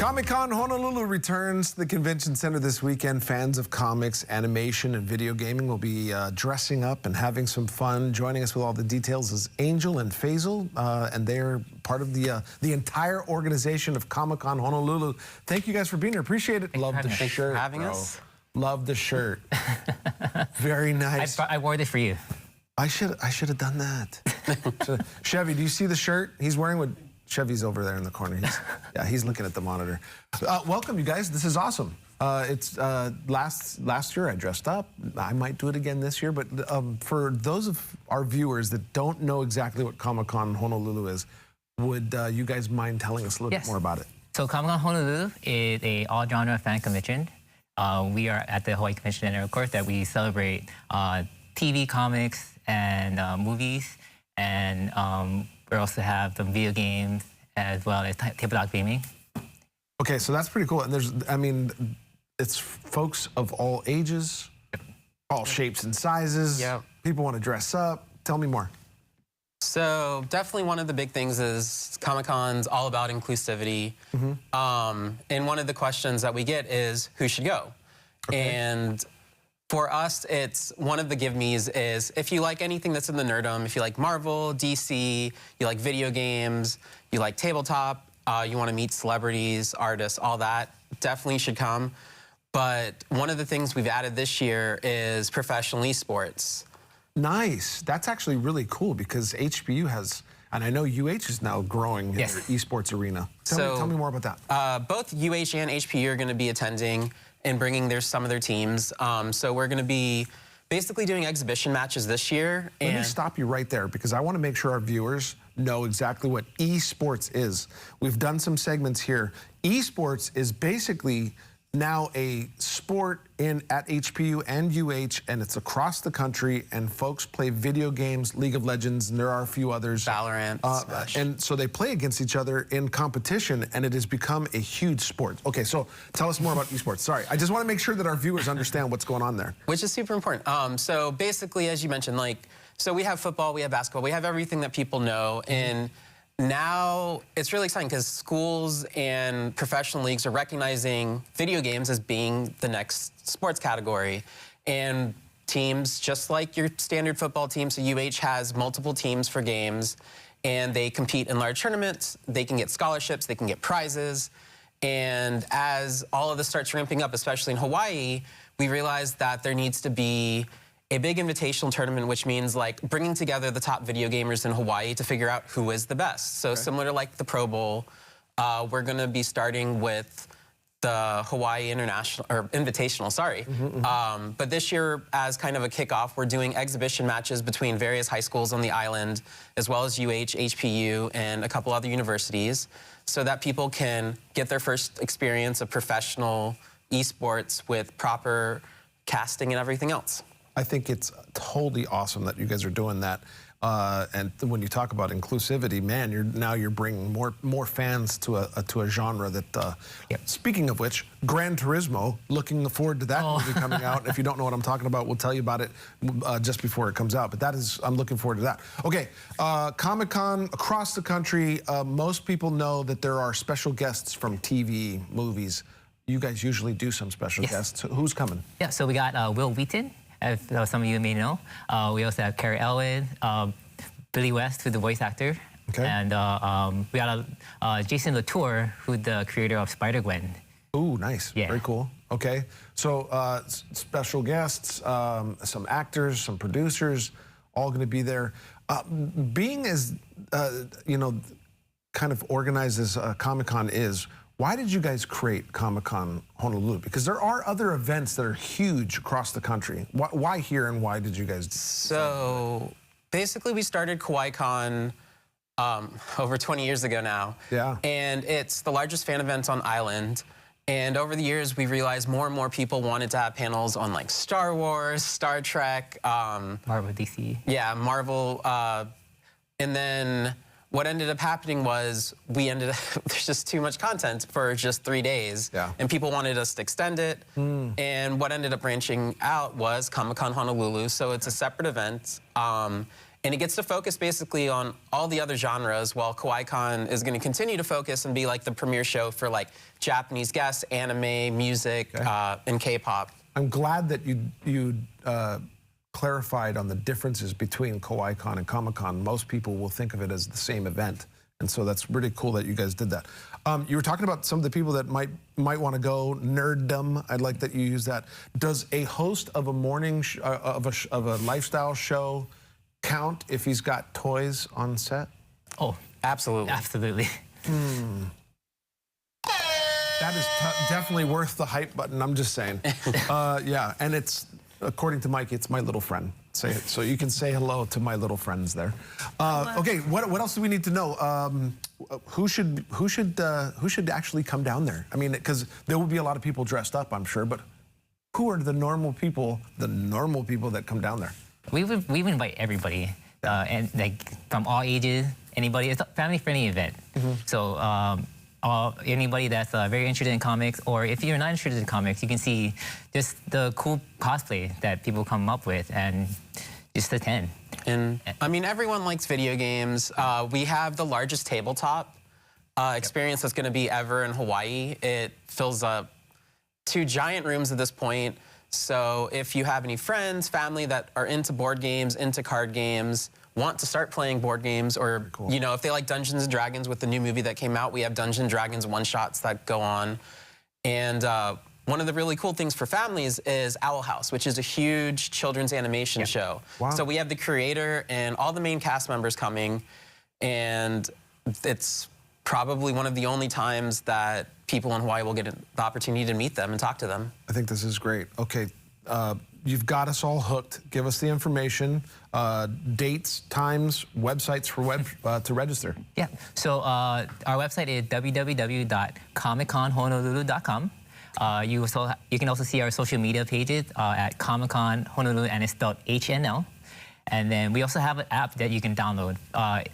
Comic-Con Honolulu returns to the convention center this weekend. Fans of comics, animation, and video gaming will be dressing up and having some fun. Joining us with all the details is Angel and Faisal, and they're part of the entire organization of Comic-Con Honolulu. Thank you guys for being here. Appreciate it. Love the shirt, for having us. Love the shirt. Very nice. I wore this for you. I should have done that. Chevy, do you see the shirt he's wearing? Chevy's over there in the corner. He's looking at the monitor. Welcome, you guys. This is awesome. It's last year I dressed up. I might do it again this year. But for those of our viewers that don't know exactly what Comic-Con Honolulu is, would you guys mind telling us a little bit more about it? So Comic-Con Honolulu is an all-genre fan convention. We are at the Hawaii Convention Center, of course, that we celebrate TV, comics, and movies, and we also have some video games as well as tabletop gaming. Okay, so that's pretty cool. And I mean, it's folks of all ages, all shapes and sizes. Yep. People want to dress up. Tell me more. So definitely one of the big things is Comic-Con's all about inclusivity. And one of the questions that we get is who should go? Okay. And for us, it's one of the give me's is if you like anything that's in the nerdum, if you like Marvel, DC, you like video games, you like tabletop, you want to meet celebrities, artists, all that, definitely should come. But one of the things we've added this year is professional esports. Nice. That's actually really cool because HBU has, and I know UH is now growing in their esports arena. Tell me more about that. Both UH and HPU are going to be attending and bringing some of their teams. So we're going to be basically doing exhibition matches this year. Let me stop you right there because I want to make sure our viewers know exactly what esports is. We've done some segments here. Esports is basically now a sport at HPU and UH, and it's across the country, and folks play video games, League of Legends, and there are a few others. Valorant, and so they play against each other in competition, and it has become a huge sport. Okay, so tell us more about esports. Sorry, I just want to make sure that our viewers understand what's going on there. Which is super important. So basically, as you mentioned, so we have football, we have basketball, we have everything that people know, and now it's really exciting because schools and professional leagues are recognizing video games as being the next sports category. And teams, just like your standard football team, so UH has multiple teams for games, and they compete in large tournaments. They can get scholarships, they can get prizes. And as all of this starts ramping up, especially in Hawaii, we realized that there needs to be a big invitational tournament, which means bringing together the top video gamers in Hawaii to figure out who is the best. So similar to the Pro Bowl, we're going to be starting with the Hawaii Invitational, sorry. But this year, as kind of a kickoff, we're doing exhibition matches between various high schools on the island, as well as UH, HPU, and a couple other universities, so that people can get their first experience of professional esports with proper casting and everything else. I think it's totally awesome that you guys are doing that. And when you talk about inclusivity, man, you're bringing more fans to a genre that. Speaking of which, Gran Turismo. Looking forward to that movie coming out. If you don't know what I'm talking about, we'll tell you about it just before it comes out. But I'm looking forward to that. Okay, Comic-Con across the country. Most people know that there are special guests from TV, movies. You guys usually do some special guests. Who's coming? Yeah, so we got Wil Wheaton, as some of you may know. We also have Cary Elwes, Billy West, who's the voice actor. Okay. And we got Jason Latour, who's the creator of Spider-Gwen. Ooh, nice. Yeah. Very cool. Okay. So special guests, some actors, some producers, all going to be there. Being as, kind of organized as Comic-Con is, why did you guys create Comic-Con Honolulu? Because there are other events that are huge across the country. Why here, and why did you guys do So basically we started KawaiiCon over 20 years ago now. Yeah. And it's the largest fan event on island. And over the years, we realized more and more people wanted to have panels on Star Wars, Star Trek. Marvel, DC. Yeah, Marvel. And then what ended up happening was there's just too much content for just 3 days. Yeah. And people wanted us to extend it. And what ended up branching out was Comic-Con Honolulu. So it's a separate event. And it gets to focus basically on all the other genres, while KawaiiCon is going to continue to focus and be like the premier show for like Japanese guests, anime, music, and K-pop. I'm glad that you clarified on the differences between KawaiiCon and Comic-Con. Most people will think of it as the same event, and so that's really cool that you guys did that. You were talking about some of the people that might want to go. Nerddom. I'd like that you use that. Does a host of a morning of a lifestyle show count if he's got toys on set? Oh, Absolutely. absolutely. That is definitely worth the hype button. I'm just saying. Yeah, and it's, according to Mike, it's my little friend. Say it, so you can say hello to my little friends there. Okay, what else do we need to know? Who should actually come down there? I mean, because there will be a lot of people dressed up, I'm sure, but who are the normal people that come down there? We invite everybody, and like from all ages, anybody. It's a family-friendly event. So anybody that's very interested in comics, or if you're not interested in comics, you can see just the cool cosplay that people come up with and just attend. And I mean, everyone likes video games. We have the largest tabletop experience that's going to be ever in Hawaii. It fills up 2 giant rooms at this point. So if you have any friends, family that are into board games, into card games, want to start playing board games, or you know, if they like Dungeons and Dragons with the new movie that came out, we have Dungeons and Dragons one-shots that go on. And one of the really cool things for families is Owl House, which is a huge children's animation show. Wow. So we have the creator and all the main cast members coming, and it's probably one of the only times that people in Hawaii will get the opportunity to meet them and talk to them. I think this is great. Okay, you've got us all hooked. Give us the information, dates, times, websites for to register. Yeah. So our website is www.comicconhonolulu.com. You can also see our social media pages at Comic Con Honolulu, and it's spelled HNL. And then we also have an app that you can download.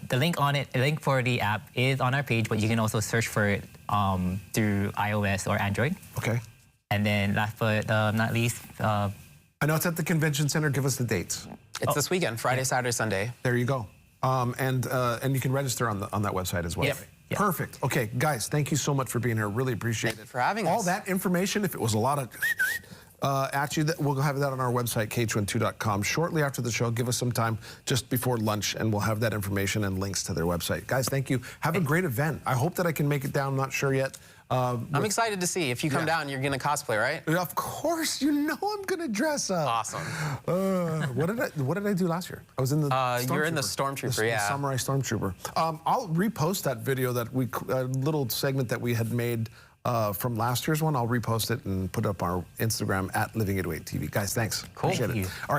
The link for the app is on our page, but you can also search for it through iOS or Android. Okay. And then last but not least, I know it's at the convention center. Give us the dates. It's this weekend, Friday, Saturday, Sunday. There you go. And you can register on that website as well. Yep. Yeah. Perfect. Okay, guys, thank you so much for being here. Really appreciate it. For having all us. that information. If it was a lot of actually, we'll have that on our website, KH12.com. Shortly after the show, give us some time just before lunch, and we'll have that information and links to their website. Guys, thank you. Have a great event. I hope that I can make it down. Not sure yet. I'm excited to see. If you come down, you're going to cosplay, right? Of course, you know I'm gonna dress up. Awesome. What did I do last year? I was in the. You're in the Stormtrooper, the yeah. Samurai Stormtrooper. I'll repost that video that little segment that we had made from last year's one. I'll repost it and put it up on our Instagram at Living It Way TV. Guys, thanks. Cool. Appreciate it. Thank you. All right.